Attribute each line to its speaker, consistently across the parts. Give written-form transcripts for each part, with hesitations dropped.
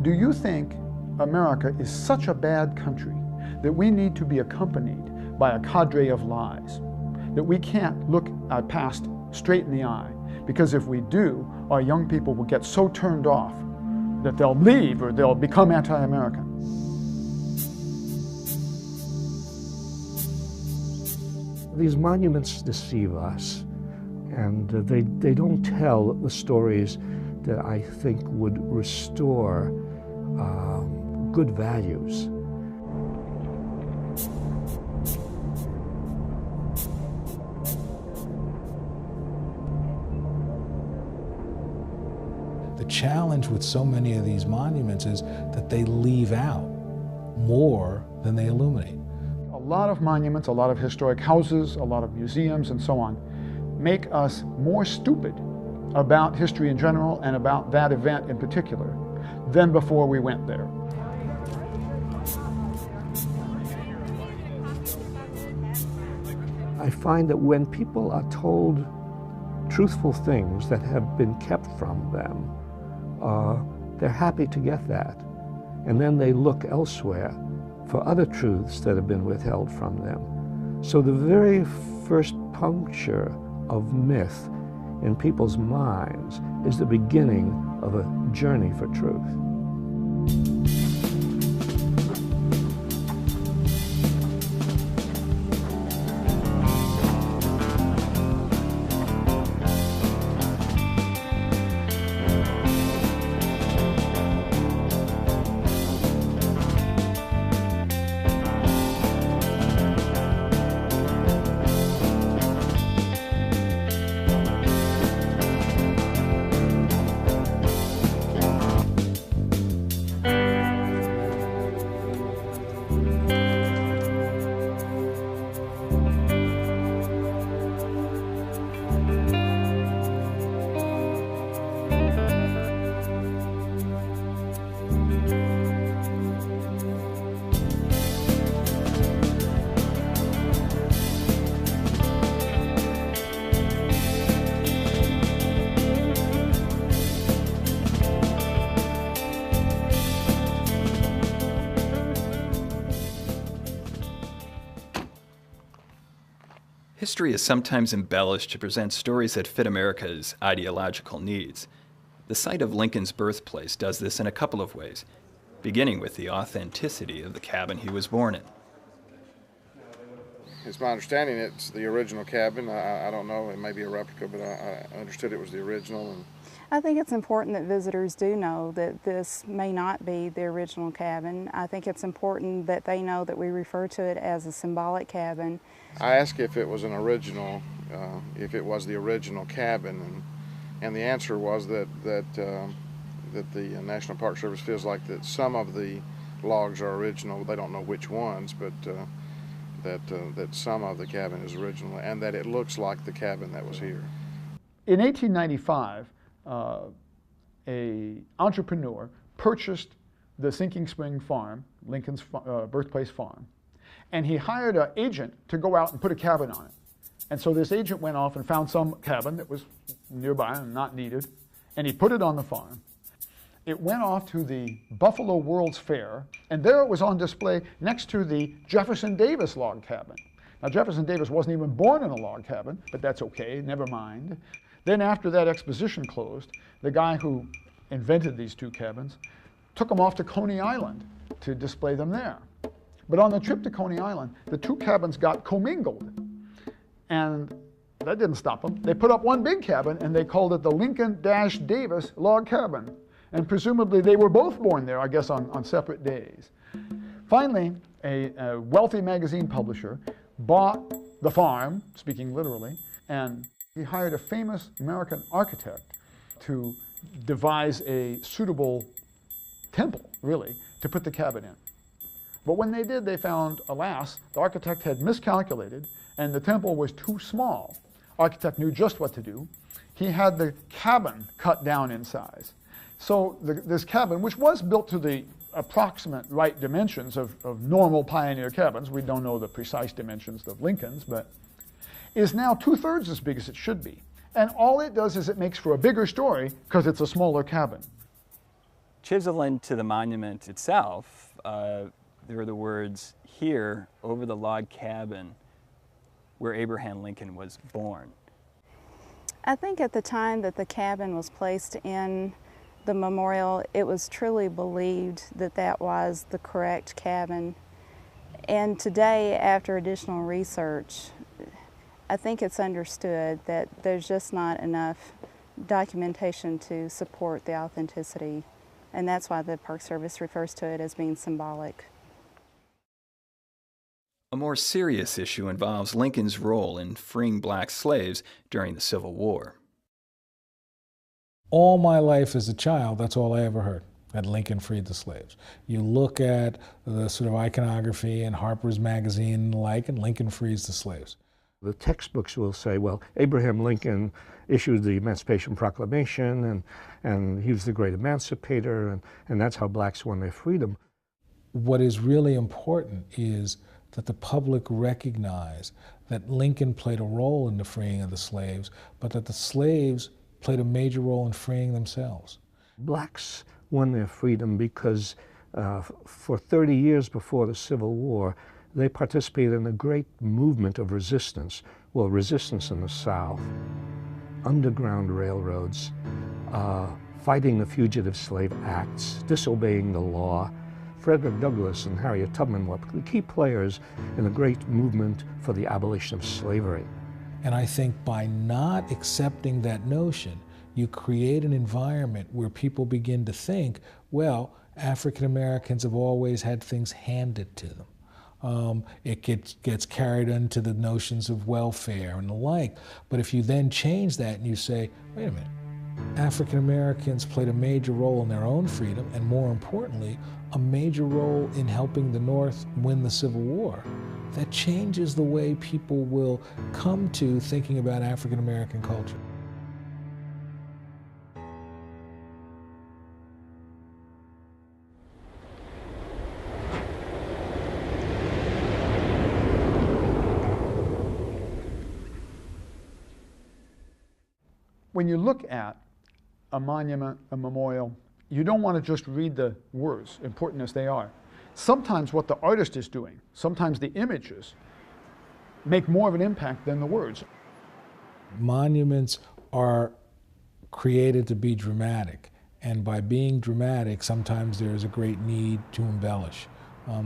Speaker 1: Do you think America is such a bad country that we need to be accompanied by a cadre of lies, that we can't look our past straight in the eye? Because if we do, our young people will get so turned off that they'll leave or they'll become anti-American.
Speaker 2: These monuments deceive us, and they don't tell the stories that I think would restore good values.
Speaker 3: The challenge with so many of these monuments is that they leave out more than they illuminate.
Speaker 1: A lot of monuments, a lot of historic houses, a lot of museums and so on make us more stupid about history in general and about that event in particular than before we went there.
Speaker 2: I find that when people are told truthful things that have been kept from them, they're happy to get that. And then they look elsewhere for other truths that have been withheld from them. So the very first puncture of myth in people's minds is the beginning of a journey for truth.
Speaker 4: History is sometimes embellished to present stories that fit America's ideological needs. The site of Lincoln's birthplace does this in a couple of ways, beginning with the authenticity of the cabin he was born in.
Speaker 5: It's my understanding it's the original cabin. I don't know, it may be a replica, but I understood it was the original. And
Speaker 6: I think it's important that visitors do know that this may not be the original cabin. I think it's important that they know that we refer to it as a symbolic cabin.
Speaker 5: I asked if it was an original, if it was the original cabin, and the answer was that the National Park Service feels like that some of the logs are original. They don't know which ones, but that some of the cabin is original, and that it looks like the cabin that was here.
Speaker 1: In 1895, an entrepreneur purchased the Sinking Spring farm, Lincoln's birthplace farm, and he hired an agent to go out and put a cabin on it. And so this agent went off and found some cabin that was nearby and not needed, and he put it on the farm. It went off to the Buffalo World's Fair, and there it was on display next to the Jefferson Davis log cabin. Now, Jefferson Davis wasn't even born in a log cabin, but that's okay, never mind. Then after that exposition closed, the guy who invented these two cabins took them off to Coney Island to display them there. But on the trip to Coney Island, the two cabins got commingled. And that didn't stop them. They put up one big cabin, and they called it the Lincoln-Davis log cabin. And presumably they were both born there, I guess, on separate days. Finally, a wealthy magazine publisher bought the farm, speaking literally, and he hired a famous American architect to devise a suitable temple, really, to put the cabin in. But when they did, they found, alas, the architect had miscalculated, and the temple was too small. Architect knew just what to do. He had the cabin cut down in size. So this cabin, which was built to the approximate right dimensions of normal pioneer cabins, we don't know the precise dimensions of Lincoln's, but is now 2/3 as big as it should be. And all it does is it makes for a bigger story because it's a smaller cabin.
Speaker 4: Chiseling to the monument itself, there are the words, "Here, over the log cabin where Abraham Lincoln was born."
Speaker 6: I think at the time that the cabin was placed in the memorial, it was truly believed that that was the correct cabin. And today, after additional research, I think it's understood that there's just not enough documentation to support the authenticity. And that's why the Park Service refers to it as being symbolic.
Speaker 4: A more serious issue involves Lincoln's role in freeing black slaves during the Civil War.
Speaker 3: All my life as a child, that's all I ever heard, that Lincoln freed the slaves. You look at the sort of iconography in Harper's Magazine and the like, and Lincoln frees the slaves.
Speaker 2: The textbooks will say, well, Abraham Lincoln issued the Emancipation Proclamation, and he was the great emancipator, and that's how blacks won their freedom.
Speaker 3: What is really important is that the public recognize that Lincoln played a role in the freeing of the slaves, but that the slaves played a major role in freeing themselves.
Speaker 2: Blacks won their freedom because for 30 years before the Civil War, they participated in a great movement of resistance. Well, resistance in the South, underground railroads, fighting the Fugitive Slave Acts, disobeying the law. Frederick Douglass and Harriet Tubman were the key players in a great movement for the abolition of slavery.
Speaker 3: And I think by not accepting that notion, you create an environment where people begin to think, well, African Americans have always had things handed to them. It gets carried into the notions of welfare and the like. But if you then change that and you say, wait a minute, African Americans played a major role in their own freedom, and more importantly, a major role in helping the North win the Civil War, that changes the way people will come to thinking about African American culture.
Speaker 1: When you look at a monument, a memorial, you don't want to just read the words, important as they are. Sometimes what the artist is doing, sometimes the images, make more of an impact than the words.
Speaker 3: Monuments are created to be dramatic, and by being dramatic, sometimes there's a great need to embellish.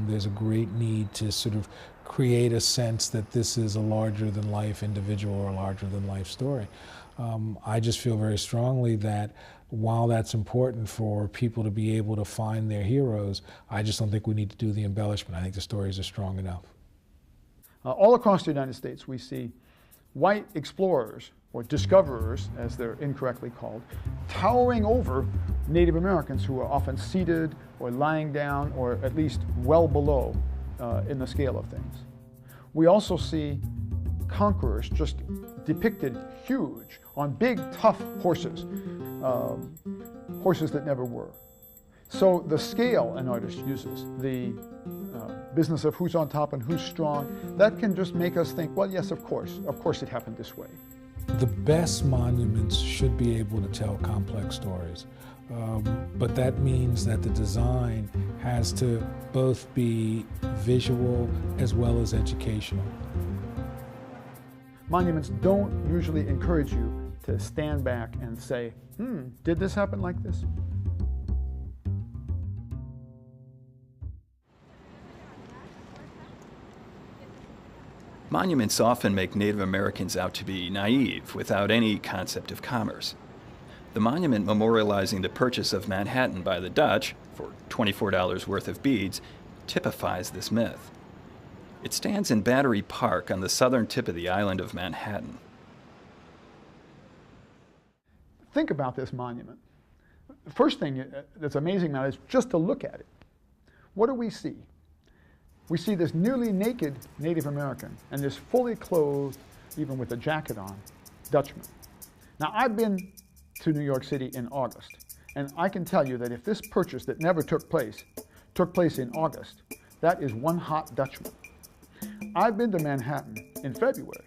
Speaker 3: There's a great need to sort of create a sense that this is a larger-than-life individual or a larger-than-life story. I just feel very strongly that while that's important for people to be able to find their heroes, I just don't think we need to do the embellishment. I think the stories are strong enough.
Speaker 1: All across the United States, we see white explorers, or discoverers, as they're incorrectly called, towering over Native Americans who are often seated or lying down or at least well below in the scale of things. We also see conquerors just depicted huge on big, tough horses, horses that never were. So the scale an artist uses, the business of who's on top and who's strong, that can just make us think, well, yes, of course it happened this way.
Speaker 3: The best monuments should be able to tell complex stories, but that means that the design has to both be visual as well as educational.
Speaker 1: Monuments don't usually encourage you to stand back and say, did this happen like this?
Speaker 4: Monuments often make Native Americans out to be naive, without any concept of commerce. The monument memorializing the purchase of Manhattan by the Dutch for $24 worth of beads typifies this myth. It stands in Battery Park on the southern tip of the island of Manhattan.
Speaker 1: Think about this monument. The first thing that's amazing now is just to look at it. What do we see? We see this nearly naked Native American and this fully clothed, even with a jacket on, Dutchman. Now, I've been to New York City in August, and I can tell you that if this purchase that never took place in August, that is one hot Dutchman. I've been to Manhattan in February,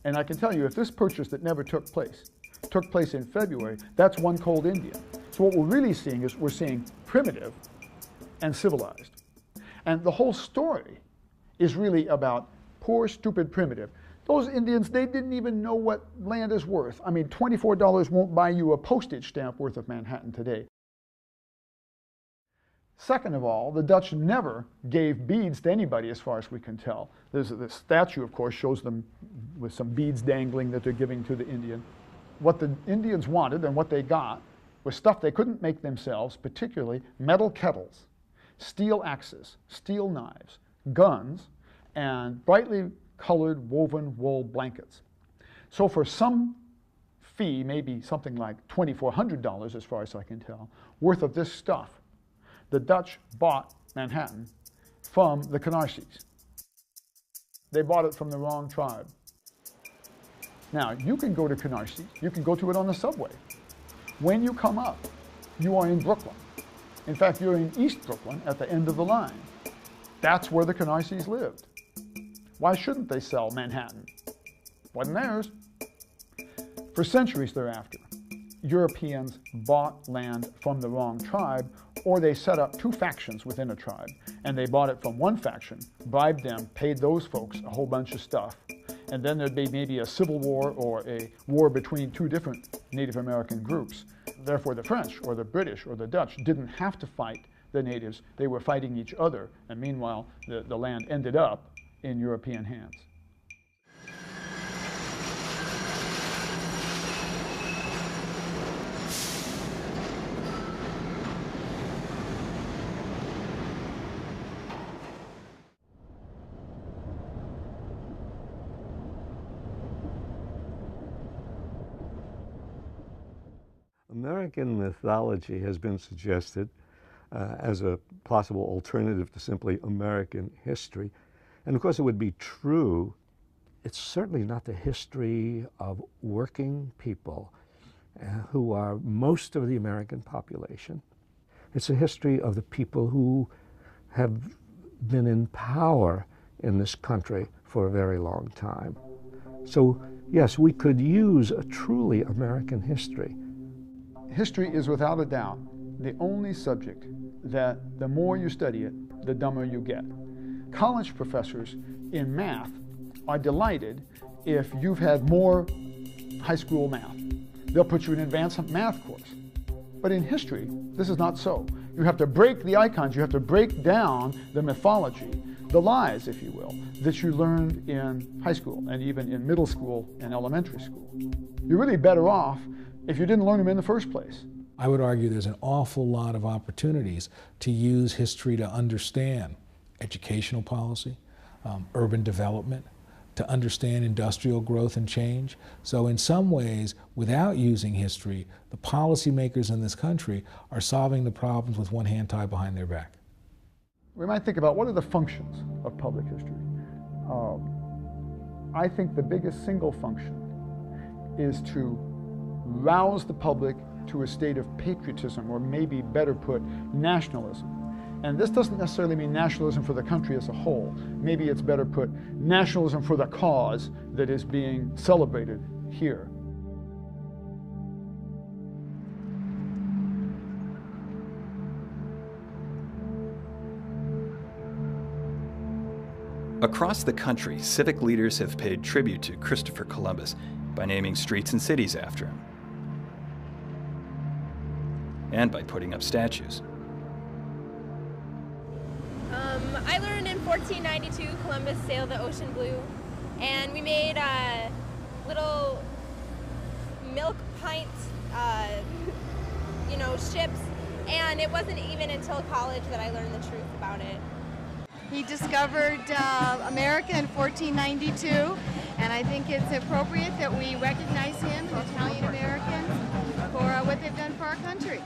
Speaker 1: and I can tell you if this purchase that never took place in February, that's one cold Indian. So what we're really seeing is we're seeing primitive and civilized. And the whole story is really about poor, stupid, primitive. Those Indians, they didn't even know what land is worth. I mean, $24 won't buy you a postage stamp worth of Manhattan today. Second of all, the Dutch never gave beads to anybody as far as we can tell. There's this statue, of course, shows them with some beads dangling that they're giving to the Indian. What the Indians wanted and what they got was stuff they couldn't make themselves, particularly metal kettles, steel axes, steel knives, guns, and brightly colored woven wool blankets. So for some fee, maybe something like $2,400 as far as I can tell, worth of this stuff, the Dutch bought Manhattan from the Canarsies. They bought it from the wrong tribe. Now, you can go to Canarsie, you can go to it on the subway. When you come up, you are in Brooklyn. In fact, you're in East Brooklyn at the end of the line. That's where the Canarsies lived. Why shouldn't they sell Manhattan? Wasn't theirs. For centuries thereafter, Europeans bought land from the wrong tribe, or they set up two factions within a tribe, and they bought it from one faction, bribed them, paid those folks a whole bunch of stuff, and then there'd be maybe a civil war or a war between two different Native American groups. Therefore, the French or the British or the Dutch didn't have to fight the natives. They were fighting each other, and meanwhile, the land ended up in European hands.
Speaker 2: American mythology has been suggested as a possible alternative to simply American history. And of course it would be true. It's certainly not the history of working people who are most of the American population. It's a history of the people who have been in power in this country for a very long time. So yes, we could use a truly American history.
Speaker 1: History is without a doubt the only subject that the more you study it, the dumber you get. College professors in math are delighted if you've had more high school math. They'll put you in an advanced math course. But in history, this is not so. You have to break the icons, you have to break down the mythology, the lies, if you will, that you learned in high school and even in middle school and elementary school. You're really better off if you didn't learn them in the first place.
Speaker 3: I would argue there's an awful lot of opportunities to use history to understand educational policy, urban development, to understand industrial growth and change. So in some ways, without using history, the policymakers in this country are solving the problems with one hand tied behind their back.
Speaker 1: We might think about what are the functions of public history. I think the biggest single function is to rouse the public to a state of patriotism, or maybe better put, nationalism. And this doesn't necessarily mean nationalism for the country as a whole. Maybe it's better put, nationalism for the cause that is being celebrated here.
Speaker 4: Across the country, civic leaders have paid tribute to Christopher Columbus by naming streets and cities after him, and by putting up statues.
Speaker 7: I learned in 1492 Columbus sailed the ocean blue, and we made little milk pint, ships, and it wasn't even until college that I learned the truth about it.
Speaker 8: He discovered America in 1492, and I think it's appropriate that we recognize him, Italian Americans, for what they've done for our country.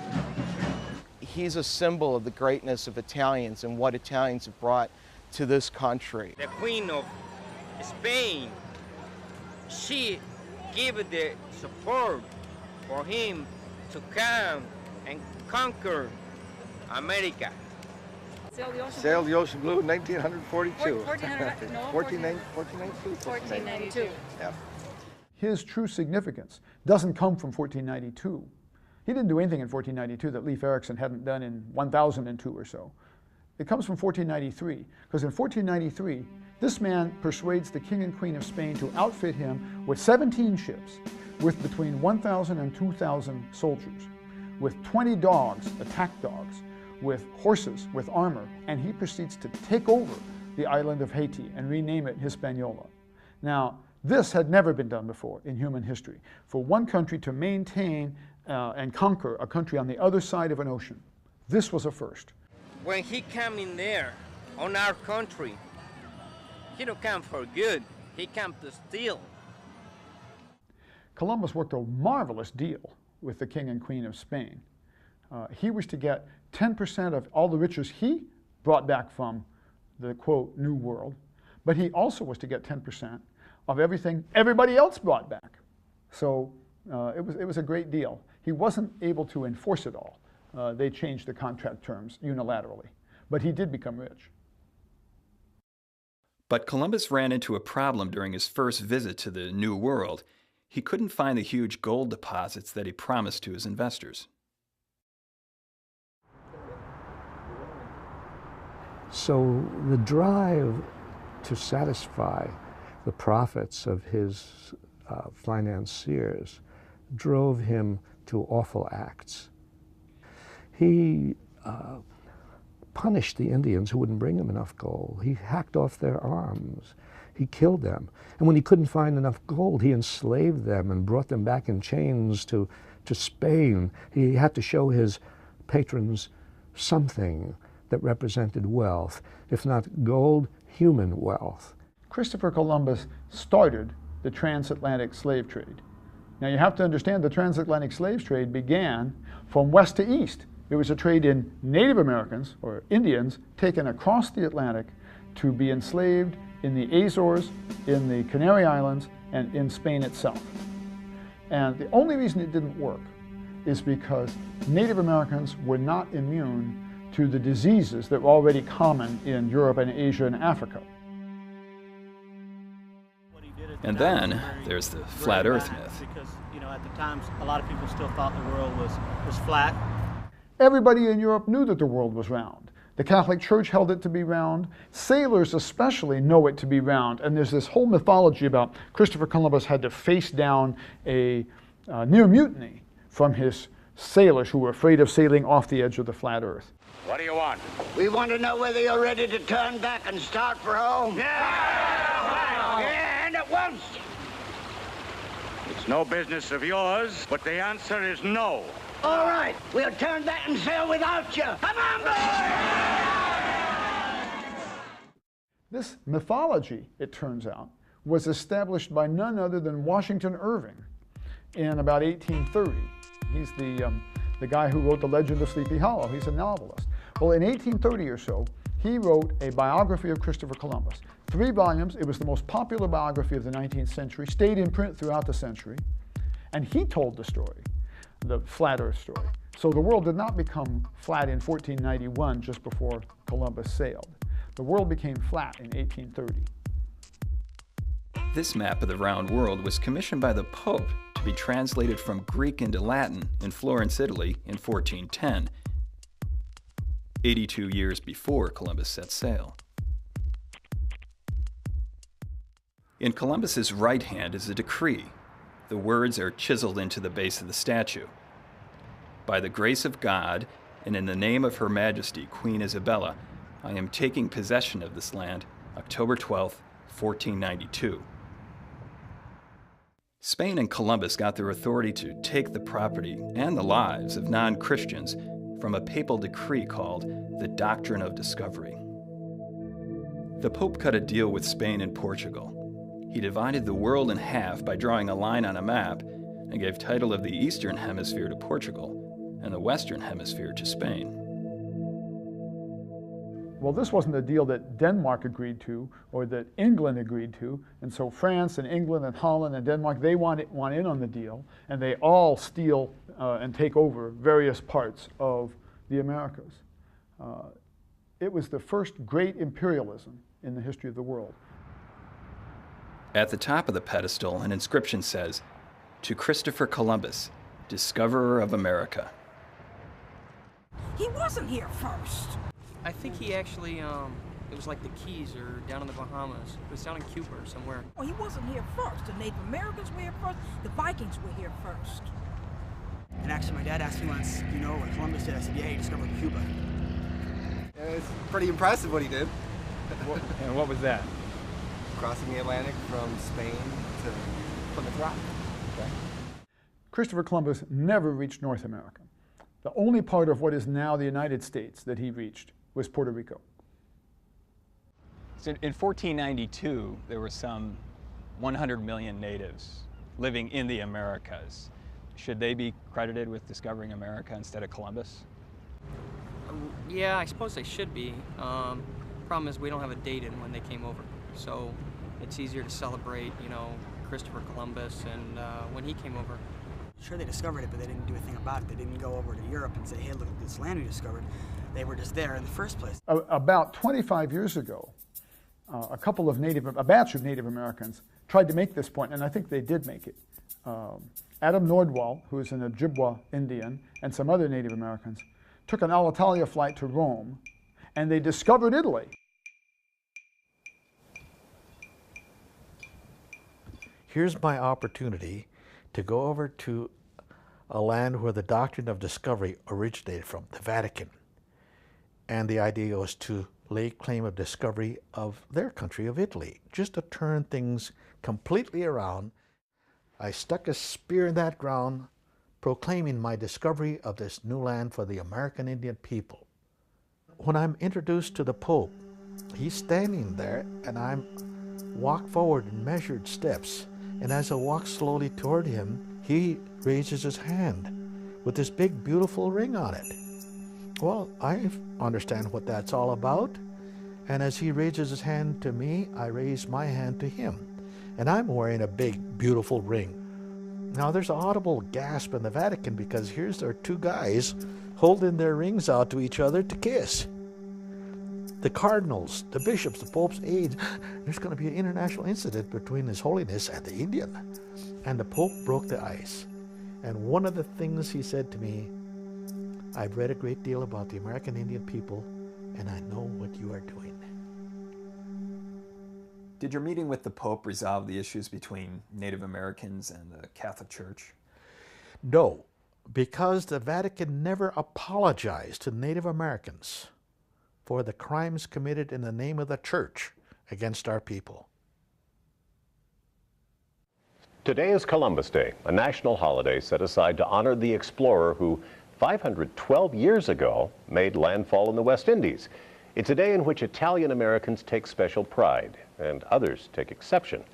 Speaker 9: He's a symbol of the greatness of Italians and what Italians have brought to this country.
Speaker 10: The Queen of Spain, she gave the support for him to come and conquer America.
Speaker 11: Sailed the ocean blue in 1942.
Speaker 8: 1492.
Speaker 11: Yeah.
Speaker 1: His true significance doesn't come from 1492. He didn't do anything in 1492 that Leif Erikson hadn't done in 1002 or so. It comes from 1493, because in 1493, this man persuades the King and Queen of Spain to outfit him with 17 ships, with between 1,000 and 2,000 soldiers, with 20 dogs, attack dogs, with horses, with armor, and he proceeds to take over the island of Haiti and rename it Hispaniola. Now, this had never been done before in human history, for one country to maintain and conquer a country on the other side of an ocean. This was a first.
Speaker 10: When he come in there, on our country, he don't come for good, he come to steal.
Speaker 1: Columbus worked a marvelous deal with the King and Queen of Spain. He was to get 10% of all the riches he brought back from the, quote, New World, but he also was to get 10% of everything everybody else brought back. So it was a great deal. He wasn't able to enforce it all. They changed the contract terms unilaterally, but he did become rich.
Speaker 4: But Columbus ran into a problem during his first visit to the New World. He couldn't find the huge gold deposits that he promised to his investors.
Speaker 2: So the drive to satisfy the profits of his financiers drove him to awful acts. He punished the Indians who wouldn't bring him enough gold. He hacked off their arms. He killed them. And when he couldn't find enough gold, he enslaved them and brought them back in chains to Spain. He had to show his patrons something that represented wealth, if not gold, human wealth.
Speaker 1: Christopher Columbus started the transatlantic slave trade. Now you have to understand the transatlantic slave trade began from west to east. It was a trade in Native Americans, or Indians, taken across the Atlantic to be enslaved in the Azores, in the Canary Islands, and in Spain itself. And the only reason it didn't work is because Native Americans were not immune to the diseases that were already common in Europe and Asia and Africa.
Speaker 4: And then there's the flat earth myth.
Speaker 12: Because, you know, at the time, a lot of people still thought the world was flat.
Speaker 1: Everybody in Europe knew that the world was round. The Catholic Church held it to be round. Sailors especially know it to be round. And there's this whole mythology about Christopher Columbus had to face down a near mutiny from his sailors who were afraid of sailing off the edge of the flat earth.
Speaker 13: What do you want?
Speaker 14: We want to know whether you're ready to turn back and start for home. Yeah, and at once.
Speaker 13: It's no business of yours, but the answer is no.
Speaker 14: All right, we'll turn back and sail without you. Come on, boys!
Speaker 1: This mythology, it turns out, was established by none other than Washington Irving in about 1830. He's the guy who wrote The Legend of Sleepy Hollow. He's a novelist. Well, in 1830 or so, he wrote a biography of Christopher Columbus. 3 volumes. It was the most popular biography of the 19th century, stayed in print throughout the century. And he told the story, the flat earth story. So the world did not become flat in 1491 just before Columbus sailed. The world became flat in 1830.
Speaker 4: This map of the round world was commissioned by the Pope to be translated from Greek into Latin in Florence, Italy in 1410, 82 years before Columbus set sail. In Columbus's right hand is a decree. The words are chiseled into the base of the statue. By the grace of God, and in the name of Her Majesty, Queen Isabella, I am taking possession of this land, October 12, 1492. Spain and Columbus got their authority to take the property and the lives of non-Christians from a papal decree called the Doctrine of Discovery. The Pope cut a deal with Spain and Portugal. He divided the world in half by drawing a line on a map and gave title of the Eastern Hemisphere to Portugal and the Western Hemisphere to Spain.
Speaker 1: Well, this wasn't a deal that Denmark agreed to or that England agreed to, and so France and England and Holland and Denmark, they want in on the deal, and they all steal and take over various parts of the Americas. It was the first great imperialism in the history of the world.
Speaker 4: At the top of the pedestal, an inscription says, "To Christopher Columbus, discoverer of America.
Speaker 15: He wasn't here first.
Speaker 12: I think he actually, it was like the Keys or down in the Bahamas. It was down in Cuba or somewhere.
Speaker 15: Well, he wasn't here first. The Native Americans were here first. The Vikings were here first.
Speaker 16: And actually, my dad asked me once, you know what Columbus did? I said, yeah, he discovered Cuba.
Speaker 17: It's pretty impressive what he did.
Speaker 18: And what was that?
Speaker 17: Crossing the Atlantic from Spain to Plymouth Rock.
Speaker 18: Okay.
Speaker 1: Christopher Columbus never reached North America. The only part of what is now the United States that he reached was Puerto Rico.
Speaker 18: So in 1492, there were some 100 million natives living in the Americas. Should they be credited with discovering America instead of Columbus?
Speaker 12: Yeah, I suppose they should be. Problem is we don't have a date in when they came over. So it's easier to celebrate, you know, Christopher Columbus and when he came over.
Speaker 16: Sure, they discovered it, but they didn't do a thing about it. They didn't go over to Europe and say, hey, look at this land we discovered. They were just there in the first place.
Speaker 1: About 25 years ago, a batch of Native Americans tried to make this point, and I think they did make it. Adam Nordwall, who is an Ojibwa Indian, and some other Native Americans, took an Alitalia flight to Rome, and they discovered Italy.
Speaker 19: Here's my opportunity to go over to a land where the doctrine of discovery originated from, the Vatican. And the idea was to lay claim of discovery of their country, of Italy, just to turn things completely around. I stuck a spear in that ground, proclaiming my discovery of this new land for the American Indian people. When I'm introduced to the Pope, he's standing there, and I walk forward in measured steps. And as I walk slowly toward him, he raises his hand with this big, beautiful ring on it. Well, I understand what that's all about. And as he raises his hand to me, I raise my hand to him. And I'm wearing a big, beautiful ring. Now, there's an audible gasp in the Vatican because here's our two guys holding their rings out to each other to kiss. The cardinals, the bishops, the Pope's aides, there's going to be an international incident between His Holiness and the Indian. And the Pope broke the ice. And one of the things he said to me, I've read a great deal about the American Indian people, and I know what you are doing.
Speaker 4: Did your meeting with the Pope resolve the issues between Native Americans and the Catholic Church?
Speaker 19: No, because the Vatican never apologized to Native Americans for the crimes committed in the name of the Church against our people.
Speaker 20: Today is Columbus Day, a national holiday set aside to honor the explorer who 512 years ago made landfall in the West Indies. It's a day in which Italian Americans take special pride and others take exception.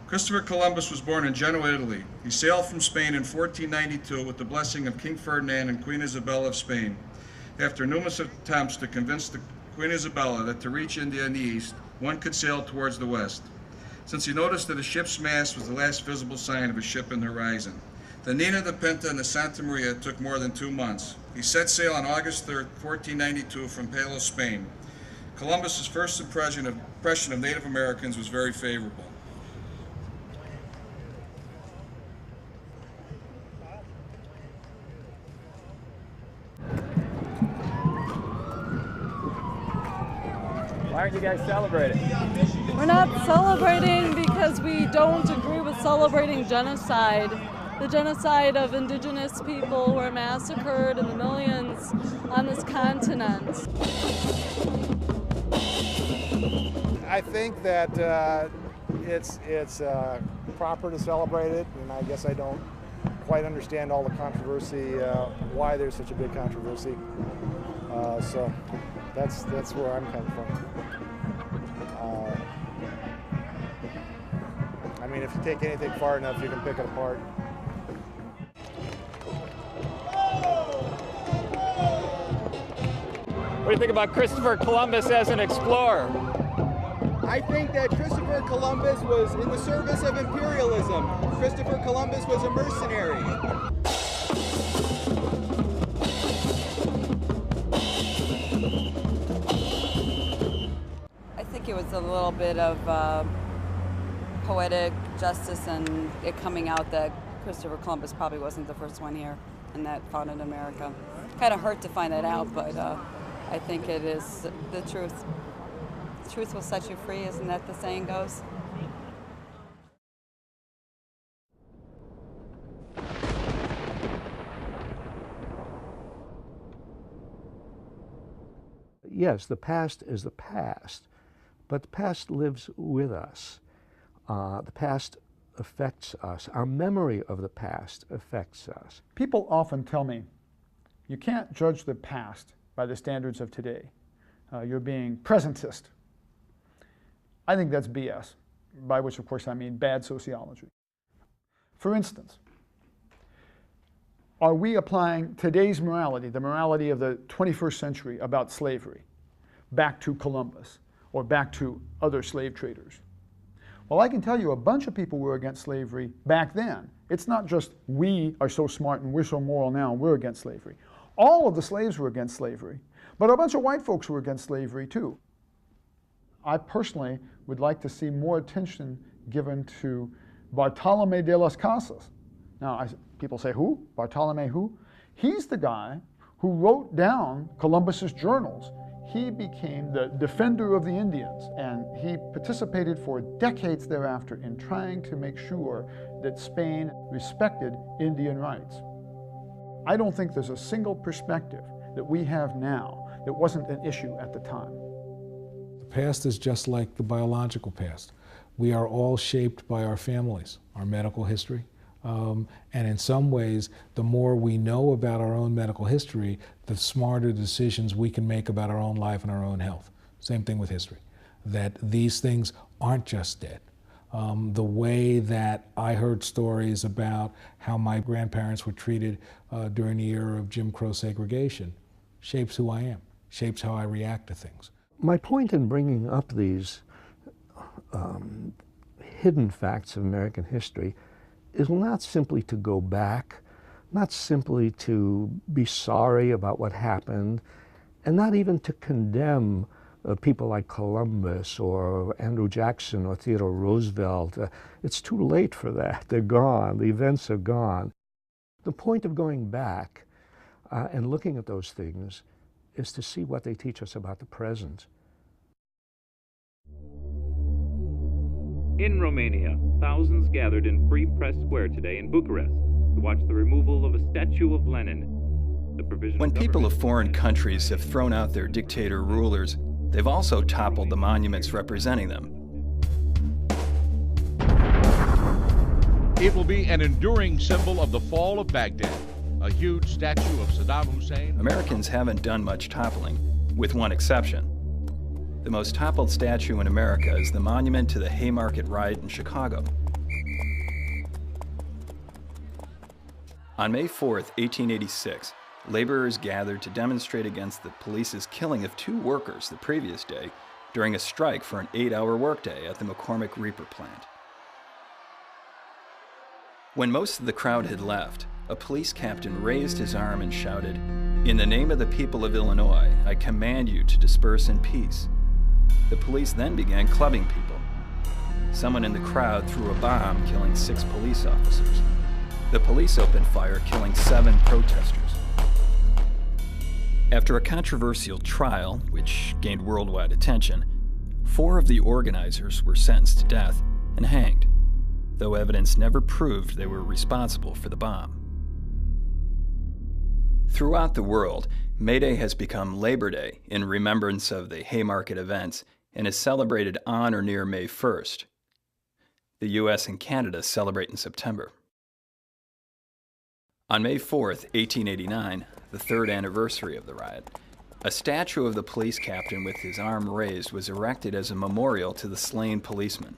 Speaker 21: Christopher Columbus was born in Genoa, Italy. He sailed from Spain in 1492 with the blessing of King Ferdinand and Queen Isabella of Spain. After numerous attempts to convince the Queen Isabella that to reach India in the east, one could sail towards the west, since he noticed that a ship's mast was the last visible sign of a ship in the horizon. The Nina, the Pinta, and the Santa Maria took more than 2 months. He set sail on August 3, 1492 from Palos, Spain. Columbus's first impression of Native Americans was very favorable.
Speaker 18: Why aren't you guys celebrating?
Speaker 22: We're not celebrating because we don't agree with celebrating genocide. The genocide of indigenous people who were massacred in the millions on this continent.
Speaker 23: I think that it's proper to celebrate it, and I guess I don't quite understand all the controversy, why there's such a big controversy. So that's where I'm coming from. I mean, if you take anything far enough, you can pick it apart.
Speaker 18: What do you think about Christopher Columbus as an explorer?
Speaker 24: I think that Christopher Columbus was in the service of imperialism. Christopher Columbus was a mercenary.
Speaker 25: I think it
Speaker 3: was a little bit of poetic justice and it coming out that Christopher Columbus probably wasn't the first one here and that founded America. Kind of hurt to find that out, but I think it is the truth. The truth will set you free, isn't that the saying goes?
Speaker 2: Yes, the past is the past, but the past lives with us. The past affects us. Our memory of the past affects us.
Speaker 1: People often tell me, you can't judge the past by the standards of today. You're being presentist. I think that's BS, by which of course I mean bad sociology. For instance, are we applying today's morality, the morality of the 21st century about slavery, back to Columbus or back to other slave traders? Well, I can tell you a bunch of people were against slavery back then. It's not just we are so smart and we're so moral now and we're against slavery. All of the slaves were against slavery, but a bunch of white folks were against slavery too. I personally would like to see more attention given to Bartolome de las Casas. Now, people say, who? Bartolome who? He's the guy who wrote down Columbus's journals. He became the defender of the Indians, and he participated for decades thereafter in trying to make sure that Spain respected Indian rights. I don't think there's a single perspective that we have now that wasn't an issue at the time.
Speaker 5: The past is just like the biological past. We are all shaped by our families, our medical history, and in some ways, the more we know about our own medical history, the smarter decisions we can make about our own life and our own health. Same thing with history, that these things aren't just dead. The way that I heard stories about how my grandparents were treated during the era of Jim Crow segregation shapes who I am, shapes how I react to things.
Speaker 2: My point in bringing up these hidden facts of American history is not simply to go back, not simply to be sorry about what happened, and not even to condemn people like Columbus or Andrew Jackson or Theodore Roosevelt. It's too late for that. They're gone. The events are gone. The point of going back and looking at those things is to see what they teach us about the present.
Speaker 6: In Romania, thousands gathered in Free Press Square today in Bucharest to watch the removal of a statue of Lenin.
Speaker 4: When people of foreign countries have thrown out their dictator rulers, they've also toppled the monuments representing them.
Speaker 7: It will be an enduring symbol of the fall of Baghdad, a huge statue of Saddam Hussein.
Speaker 4: Americans haven't done much toppling, with one exception. The most toppled statue in America is the monument to the Haymarket riot in Chicago. On May 4th, 1886, laborers gathered to demonstrate against the police's killing of 2 workers the previous day during a strike for an 8-hour workday at the McCormick Reaper plant. When most of the crowd had left, a police captain raised his arm and shouted, "In the name of the people of Illinois, I command you to disperse in peace." The police then began clubbing people. Someone in the crowd threw a bomb, killing 6 police officers. The police opened fire, killing 7 protesters. After a controversial trial, which gained worldwide attention, 4 of the organizers were sentenced to death and hanged, though evidence never proved they were responsible for the bomb. Throughout the world, May Day has become Labor Day in remembrance of the Haymarket events and is celebrated on or near May 1st. The US and Canada celebrate in September. On May 4th, 1889, the 3rd anniversary of the riot, a statue of the police captain with his arm raised was erected as a memorial to the slain policemen.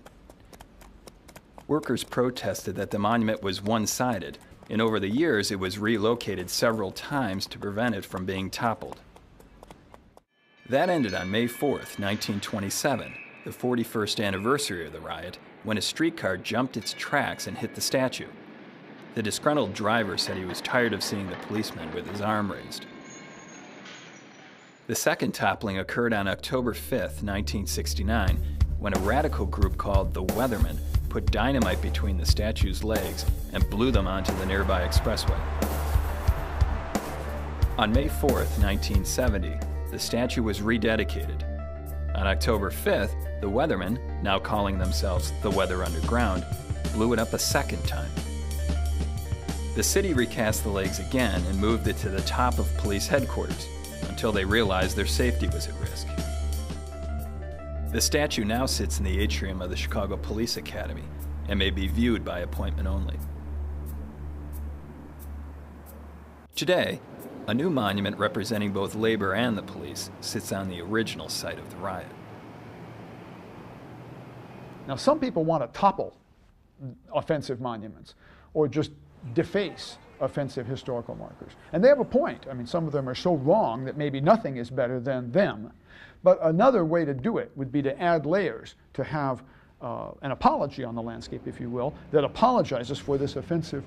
Speaker 4: Workers protested that the monument was one-sided, and over the years it was relocated several times to prevent it from being toppled. That ended on May 4th, 1927, the 41st anniversary of the riot, when a streetcar jumped its tracks and hit the statue. The disgruntled driver said he was tired of seeing the policeman with his arm raised. The second toppling occurred on October 5th, 1969, when a radical group called the Weathermen put dynamite between the statue's legs and blew them onto the nearby expressway. On May 4th, 1970, the statue was rededicated. On October 5th, the Weathermen, now calling themselves the Weather Underground, blew it up a second time. The city recast the legs again and moved it to the top of police headquarters until they realized their safety was at risk. The statue now sits in the atrium of the Chicago Police Academy and may be viewed by appointment only. Today, a new monument representing both labor and the police sits on the original site of the riot.
Speaker 1: Now, some people want to topple offensive monuments or just deface offensive historical markers. And they have a point. I mean, some of them are so wrong that maybe nothing is better than them. But another way to do it would be to add layers, to have an apology on the landscape, if you will, that apologizes for this offensive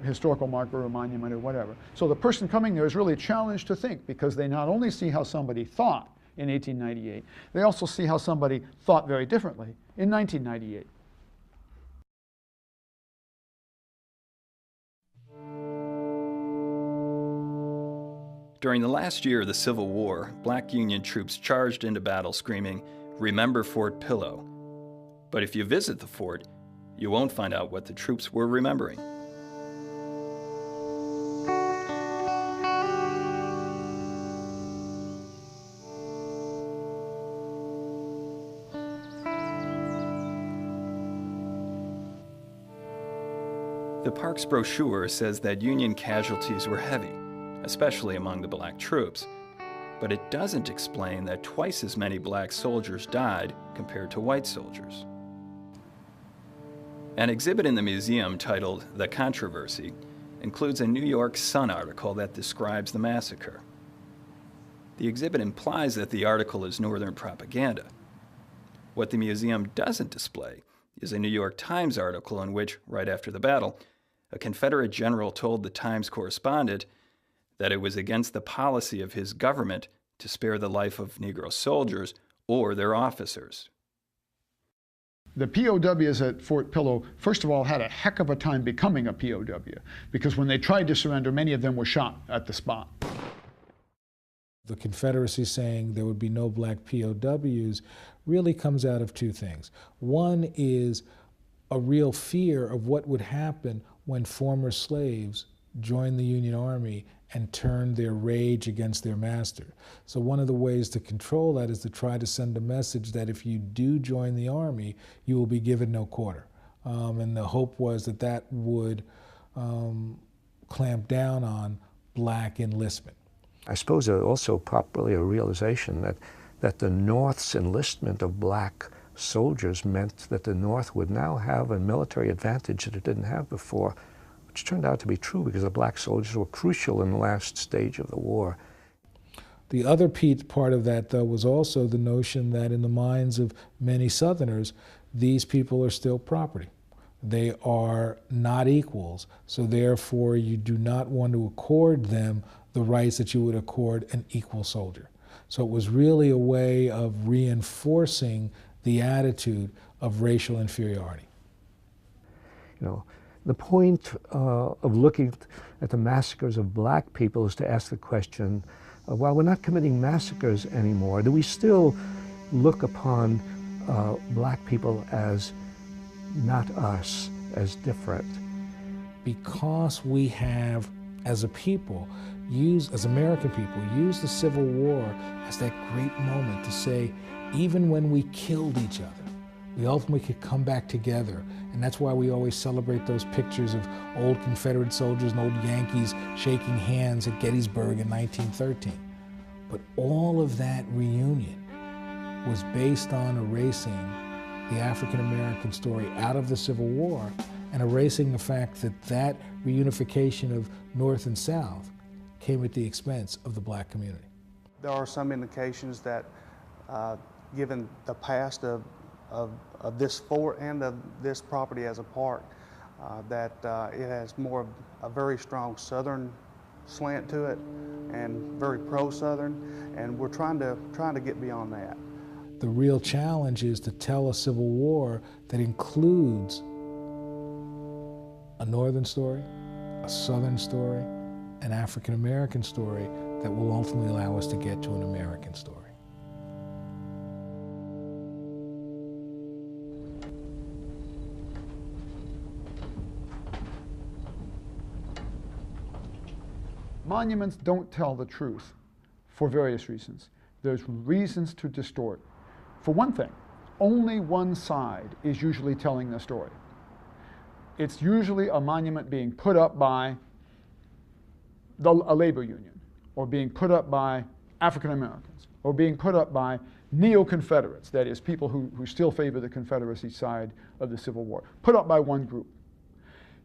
Speaker 1: historical marker or monument or whatever. So the person coming there is really challenged to think, because they not only see how somebody thought in 1898, they also see how somebody thought very differently in 1998.
Speaker 4: During the last year of the Civil War, black Union troops charged into battle screaming, "Remember Fort Pillow." But if you visit the fort, you won't find out what the troops were remembering. The park's brochure says that Union casualties were heavy, especially among the black troops, but it doesn't explain that twice as many black soldiers died compared to white soldiers. An exhibit in the museum titled "The Controversy" includes a New York Sun article that describes the massacre. The exhibit implies that the article is Northern propaganda. What the museum doesn't display is a New York Times article in which, right after the battle, a Confederate general told the Times correspondent that it was against the policy of his government to spare the life of Negro soldiers or their officers.
Speaker 1: The POWs at Fort Pillow, first of all, had a heck of a time becoming a POW, because when they tried to surrender, many of them were shot at the spot.
Speaker 5: The Confederacy saying there would be no black POWs really comes out of two things. One is a real fear of what would happen when former slaves joined the Union Army and turned their rage against their master. So one of the ways to control that is to try to send a message that if you do join the Army, you will be given no quarter. And the hope was that that would clamp down on black enlistment.
Speaker 2: I suppose there was also probably a realization that the North's enlistment of black soldiers meant that the North would now have a military advantage that it didn't have before, which turned out to be true because the black soldiers were crucial in the last stage of the war.
Speaker 5: The other part of that, though, was also the notion that in the minds of many Southerners, these people are still property. They are not equals, so therefore you do not want to accord them the rights that you would accord an equal soldier. So it was really a way of reinforcing the attitude of racial inferiority.
Speaker 2: You know, the point of looking at the massacres of black people is to ask the question, while we're not committing massacres anymore, do we still look upon black people as not us, as different?
Speaker 5: Because we have, as a people, as American people, used the Civil War as that great moment to say, even when we killed each other, we ultimately could come back together. And that's why we always celebrate those pictures of old Confederate soldiers and old Yankees shaking hands at Gettysburg in 1913. But all of that reunion was based on erasing the African-American story out of the Civil War and erasing the fact that that reunification of North and South came at the expense of the black community.
Speaker 8: There are some indications that given the past of this fort and of this property as a park, that it has more of a very strong Southern slant to it and very pro-Southern, and we're trying to get beyond that.
Speaker 5: The real challenge is to tell a Civil War that includes a Northern story, a Southern story, an African American story that will ultimately allow us to get to an American story.
Speaker 1: Monuments don't tell the truth for various reasons. There's reasons to distort. For one thing, only one side is usually telling the story. It's usually a monument being put up by a labor union, or being put up by African Americans, or being put up by neo-Confederates, that is, people who still favor the Confederacy side of the Civil War, put up by one group.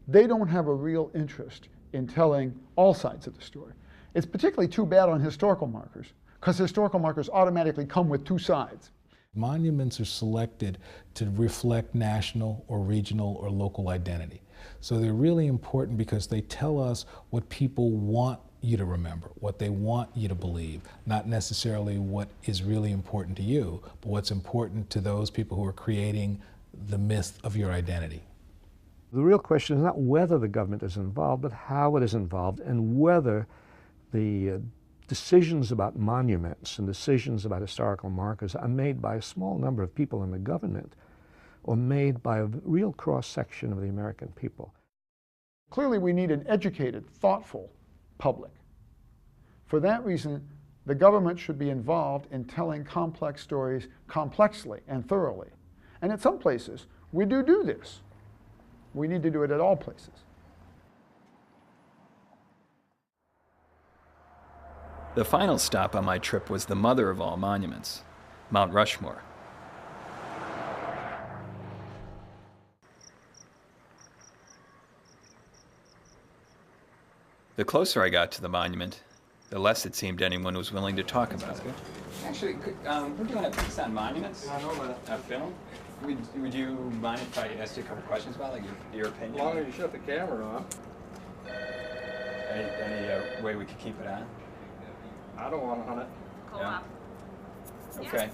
Speaker 1: They don't have a real interest in telling all sides of the story. It's particularly too bad on historical markers, because historical markers automatically come with two sides.
Speaker 5: Monuments are selected to reflect national or regional or local identity. So they're really important because they tell us what people want you to remember, what they want you to believe, not necessarily what is really important to you, but what's important to those people who are creating the myth of your identity.
Speaker 2: The real question is not whether the government is involved, but how it is involved, and whether the decisions about monuments and decisions about historical markers are made by a small number of people in the government or made by a real cross-section of the American people.
Speaker 1: Clearly, we need an educated, thoughtful public. For that reason, the government should be involved in telling complex stories complexly and thoroughly. And at some places, we do this. We need to do it at all places.
Speaker 4: The final stop on my trip was the mother of all monuments, Mount Rushmore. The closer I got to the monument, the less it seemed anyone was willing to talk about it.
Speaker 18: Actually, we're doing a piece on monuments, a film. Would you mind if I asked you a couple questions about, like, your opinion?
Speaker 9: As long as you shut the camera off.
Speaker 18: Any way we could keep it on?
Speaker 9: I don't want on it.
Speaker 18: Yeah. Okay.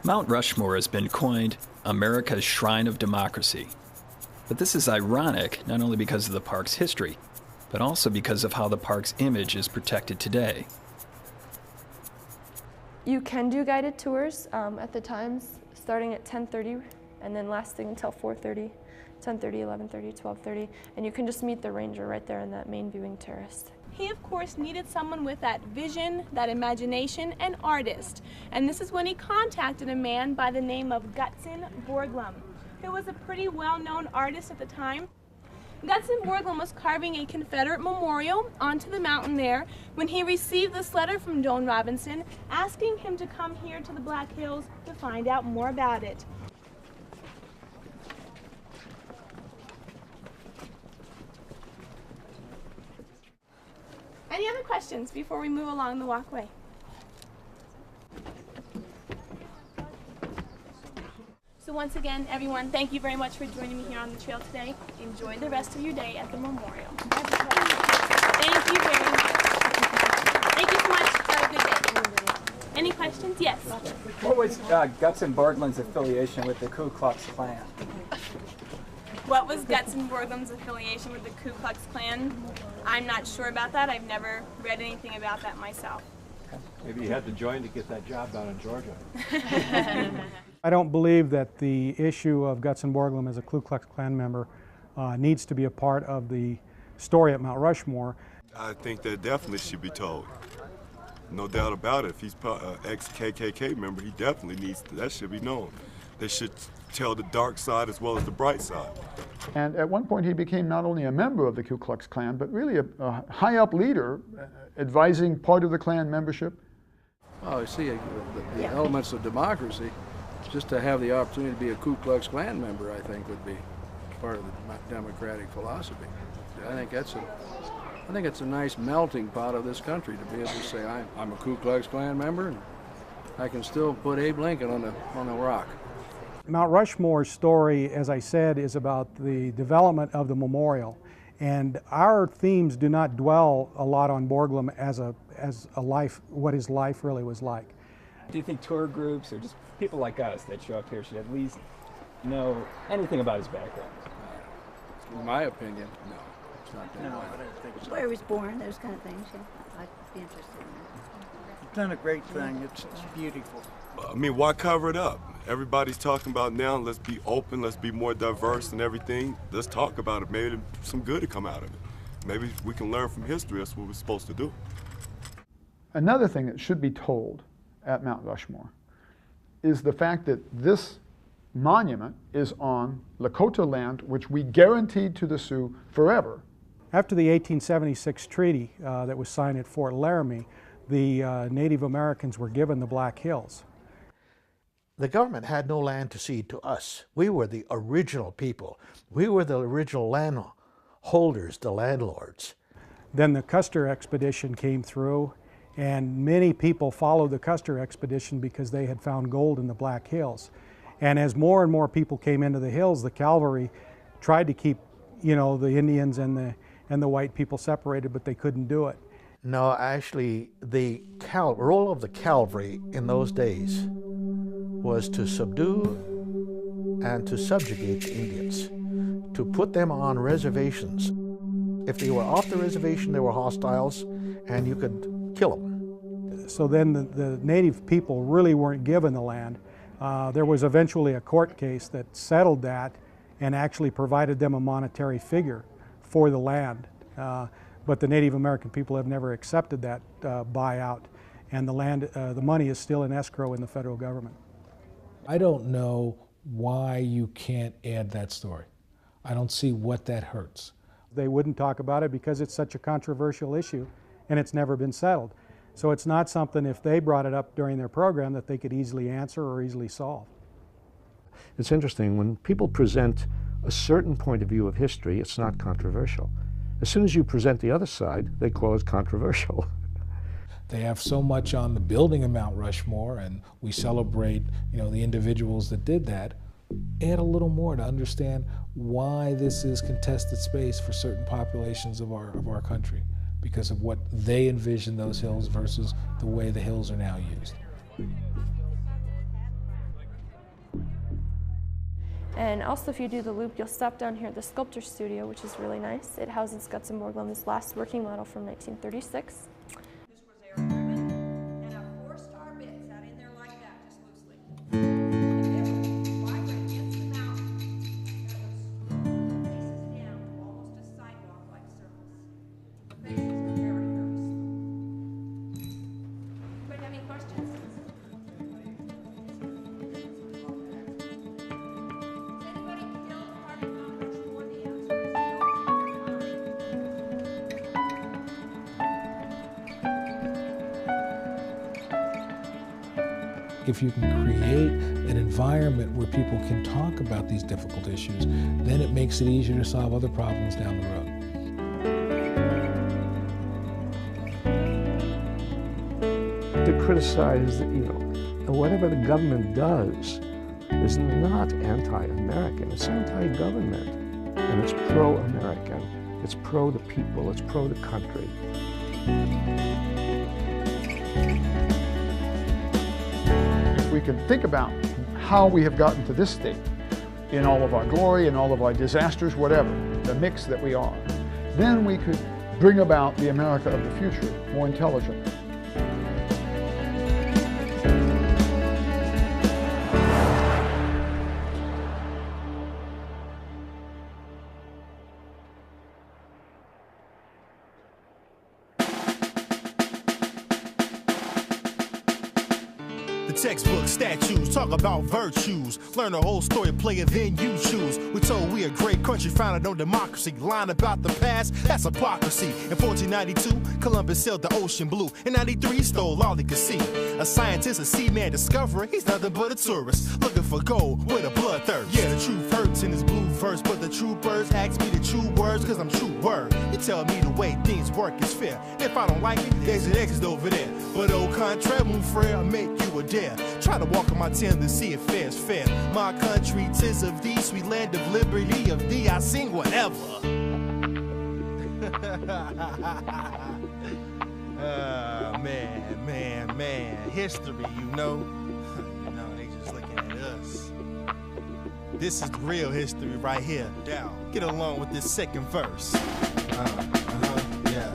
Speaker 4: Mount Rushmore has been coined America's Shrine of Democracy. But this is ironic not only because of the park's history, but also because of how the park's image is protected today.
Speaker 10: You can do guided tours at the times, starting at 10:30 and then lasting until 4:30, 10:30, 11:30, 12:30, and you can just meet the ranger right there in that main viewing terrace.
Speaker 11: He, of course, needed someone with that vision, that imagination, and artist. And this is when he contacted a man by the name of Gutzon Borglum, who was a pretty well-known artist at the time. Gutzon Borglum was carving a Confederate memorial onto the mountain there when he received this letter from Joan Robinson asking him to come here to the Black Hills to find out more about it. Any other questions before we move along the walkway? So once again, everyone, thank you very much for joining me here on the trail today. Enjoy the rest of your day at the memorial. Thank you very much. Thank you so much. Have a good day. Any questions? Yes.
Speaker 18: What was Gutzon Borglum's affiliation with the Ku Klux Klan?
Speaker 11: What was Gutzon Borglum's affiliation with the Ku Klux Klan? I'm not sure about that. I've never read anything about that myself.
Speaker 13: Maybe you had to join to get that job down in Georgia.
Speaker 25: I don't believe that the issue of Gutzon Borglum as a Ku Klux Klan member needs to be a part of the story at Mount Rushmore.
Speaker 26: I think that definitely should be told. No doubt about it. If he's an ex-KKK member, he definitely needs to, that should be known. They should tell the dark side as well as the bright side.
Speaker 1: And at one point he became not only a member of the Ku Klux Klan, but really a high-up leader advising part of the Klan membership.
Speaker 27: Oh, you see, the elements of democracy, just to have the opportunity to be a Ku Klux Klan member, I think, would be part of the democratic philosophy. I think it's a nice melting pot of this country to be able to say, I'm a Ku Klux Klan member, and I can still put Abe Lincoln on the rock.
Speaker 25: Mount Rushmore's story, as I said, is about the development of the memorial. And our themes do not dwell a lot on Borglum as a life, what his life really was like.
Speaker 18: Do you think tour groups or just people like us that show up here should at least know anything about his background?
Speaker 27: In my opinion, no. It's not that.
Speaker 12: No, I don't think so. Where he was born, those kind of things. Yeah. I'd be interested in that.
Speaker 14: You've done a great thing. It's beautiful.
Speaker 26: I mean, why cover it up? Everybody's talking about now, let's be open, let's be more diverse and everything. Let's talk about it. Maybe some good will come out of it. Maybe we can learn from history. That's what we're supposed to do.
Speaker 1: Another thing that should be told at Mount Rushmore is the fact that this monument is on Lakota land, which we guaranteed to the Sioux forever.
Speaker 25: After the 1876 treaty that was signed at Fort Laramie, the Native Americans were given the Black Hills.
Speaker 15: The government had no land to cede to us. We were the original people. We were the original landholders, the landlords.
Speaker 25: Then the Custer expedition came through, and many people followed the Custer expedition because they had found gold in the Black Hills. And as more and more people came into the hills, the cavalry tried to keep, you know, the Indians and the white people separated, but they couldn't do it.
Speaker 15: No, actually, the role of the cavalry in those days was to subdue and to subjugate the Indians, to put them on reservations. If they were off the reservation, they were hostiles, and you could kill them.
Speaker 25: So then the native people really weren't given the land. There was eventually a court case that settled that and actually provided them a monetary figure for the land. But the Native American people have never accepted that buyout, and the money is still in escrow in the federal government.
Speaker 5: I don't know why you can't add that story. I don't see what that hurts.
Speaker 25: They wouldn't talk about it because it's such a controversial issue and it's never been settled. So it's not something, if they brought it up during their program, that they could easily answer or easily solve.
Speaker 2: It's interesting, when people present a certain point of view of history, it's not controversial. As soon as you present the other side, they call it controversial.
Speaker 5: They have so much on the building of Mount Rushmore, and we celebrate, you know, the individuals that did that. Add a little more to understand why this is contested space for certain populations of our country, because of what they envision those hills versus the way the hills are now used.
Speaker 10: And also, if you do the loop, you'll stop down here at the Sculpture Studio, which is really nice. It houses Gutzon Borglum's last working model from 1936.
Speaker 5: If you can create an environment where people can talk about these difficult issues, then it makes it easier to solve other problems down the road.
Speaker 2: To criticize, whatever the government does is not anti-American, it's anti-government, and it's pro-American, it's pro the people, it's pro the country.
Speaker 1: We can think about how we have gotten to this state in all of our glory and all of our disasters, whatever, the mix that we are. Then we could bring about the America of the future more intelligently.
Speaker 16: Textbook statues, talk about virtues. Learn the whole story, play it, then you choose. We're told we a great country founded on democracy. Lying about the past, that's hypocrisy. In 1492, Columbus sailed the ocean blue. In 93, he stole all he could see. A scientist, a seaman discoverer, he's nothing but a tourist. Looking for gold with a bloodthirst. Yeah, the truth hurts in this blue verse, but the true birds ask me the true words, cause I'm true word. You tell me the way things work is fair. If I don't like it, there's an exit over there. But au contraire, mon frère, I'll make you a dare. fair. Try to walk on my tin to see if fair's fair. My country, 'tis of thee, sweet land of liberty, of thee I sing whatever. Man, history, you know, they just looking at us. This is the real history right here. Down. Get along with this second verse. Yeah.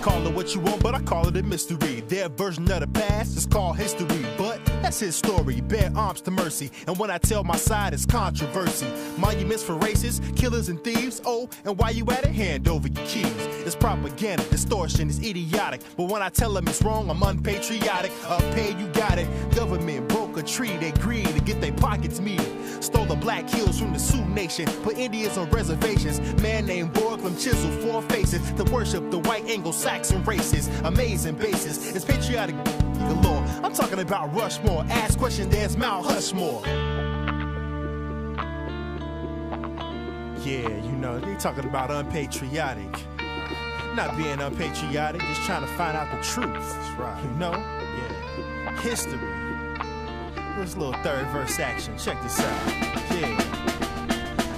Speaker 16: Call it what you want, but I call it a mystery. Their version of the past is called history, but that's his story. Bear arms to mercy, and when I tell my side, it's controversy. Monuments for racists, killers and thieves. Oh, and while you at it, hand over your keys. It's propaganda, distortion is idiotic, but when I tell them it's wrong, I'm unpatriotic. Up pay, you got it. Government broke a tree, they greed to get their pockets meaty. Stole the black hills from the Sioux Nation, put Indians on reservations. Man named Borglum chiseled 4 faces to worship the white Anglo-Saxon races. Amazing basis, it's patriotic galore. I'm talking about Rushmore, ask question, there's Mount Hushmore. Yeah, you know, they talking about unpatriotic. Not being unpatriotic, just trying to find out the truth. That's right. You know? Yeah. History. Here's a little third verse action. Check this out. Yeah.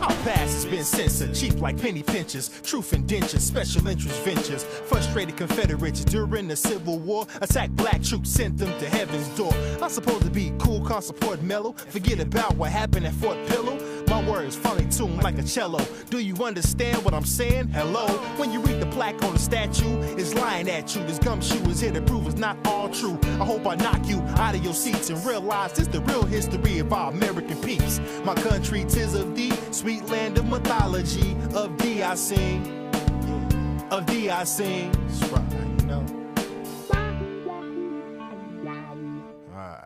Speaker 16: Our past has been censored, cheap like penny pinchers, truth indentures, special interest ventures. Frustrated Confederates during the Civil War attacked black troops, sent them to heaven's door. I'm supposed to be cool, calm, support, mellow. Forget about what happened at Fort Pillow. My words finally tuned like a cello. Do you understand what I'm saying? Hello? When you read the plaque on the statue, it's lying at you. This gumshoe is here to prove it's not all true. I hope I knock you out of your seats and realize this the real history of our American peace. My country, 'tis of thee, sweet land of mythology. Of thee I sing. Of thee I sing. That's right, you know. Alright.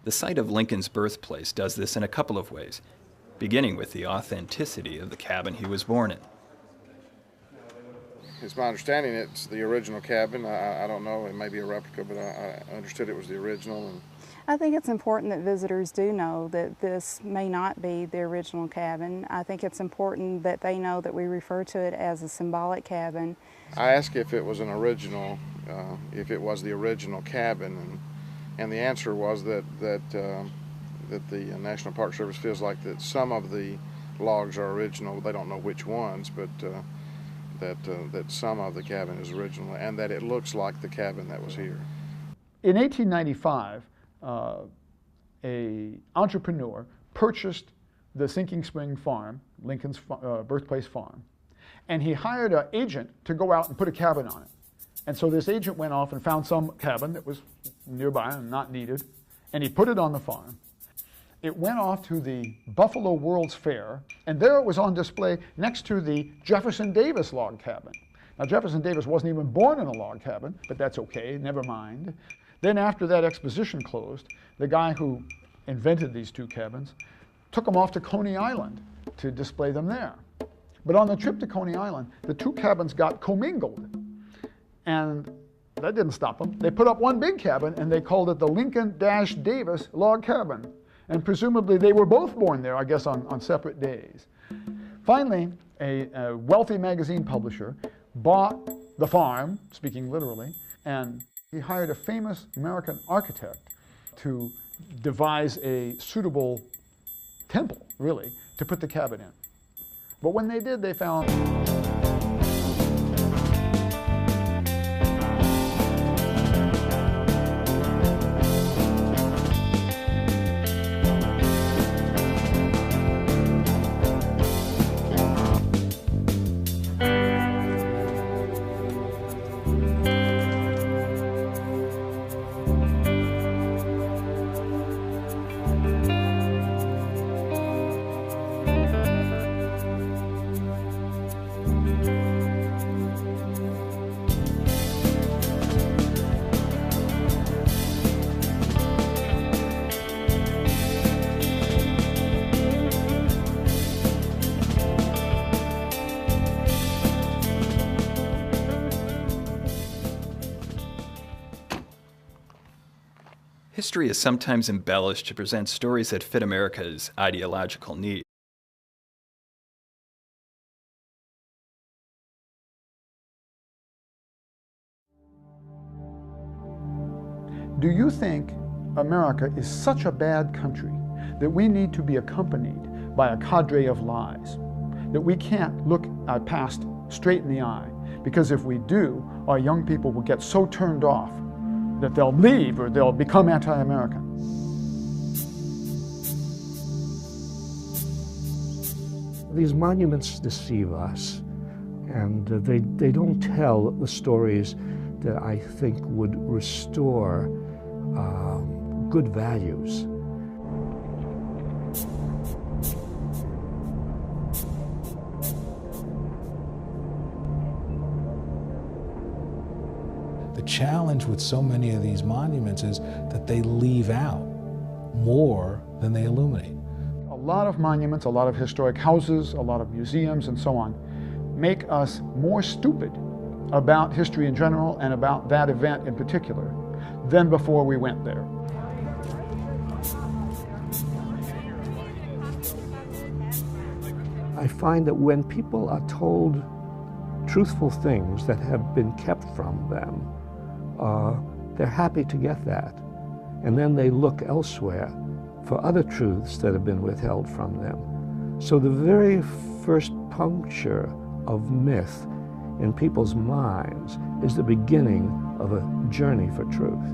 Speaker 4: The site of Lincoln's birthplace does this in a couple of ways, beginning with the authenticity of the cabin he was born in.
Speaker 17: It's my understanding it's the original cabin. I don't know, it may be a replica, but I understood it was the original. And
Speaker 19: I think it's important that visitors do know that this may not be the original cabin. I think it's important that they know that we refer to it as a symbolic cabin.
Speaker 17: I asked if it was an original, if it was the original cabin, and the answer was that the National Park Service feels like that some of the logs are original. They don't know which ones, but that some of the cabin is original, and that it looks like the cabin that was here.
Speaker 1: In 1895, an entrepreneur purchased the Sinking Spring farm, Lincoln's birthplace farm, and he hired an agent to go out and put a cabin on it. And so this agent went off and found some cabin that was nearby and not needed, and he put it on the farm. It went off to the Buffalo World's Fair, and there it was on display next to the Jefferson Davis log cabin. Now, Jefferson Davis wasn't even born in a log cabin, but that's okay, never mind. Then after that exposition closed, the guy who invented these 2 cabins took them off to Coney Island to display them there. But on the trip to Coney Island, the 2 cabins got commingled. And that didn't stop them. They put up one big cabin, and they called it the Lincoln-Davis log cabin. And presumably they were both born there, I guess, on separate days. Finally, a wealthy magazine publisher bought the farm, speaking literally, and he hired a famous American architect to devise a suitable temple, really, to put the cabin in. But when they did, they found
Speaker 4: History is sometimes embellished to present stories that fit America's ideological needs.
Speaker 1: Do you think America is such a bad country that we need to be accompanied by a cadre of lies? That we can't look our past straight in the eye? Because if we do, our young people will get so turned off that they'll leave or they'll become anti-American.
Speaker 2: These monuments deceive us, and they don't tell the stories that I think would restore good values.
Speaker 5: The challenge with so many of these monuments is that they leave out more than they illuminate.
Speaker 1: A lot of monuments, a lot of historic houses, a lot of museums and so on make us more stupid about history in general and about that event in particular than before we went there.
Speaker 2: I find that when people are told truthful things that have been kept from them, they're happy to get that. And then they look elsewhere for other truths that have been withheld from them. So the very first puncture of myth in people's minds is the beginning of a journey for truth.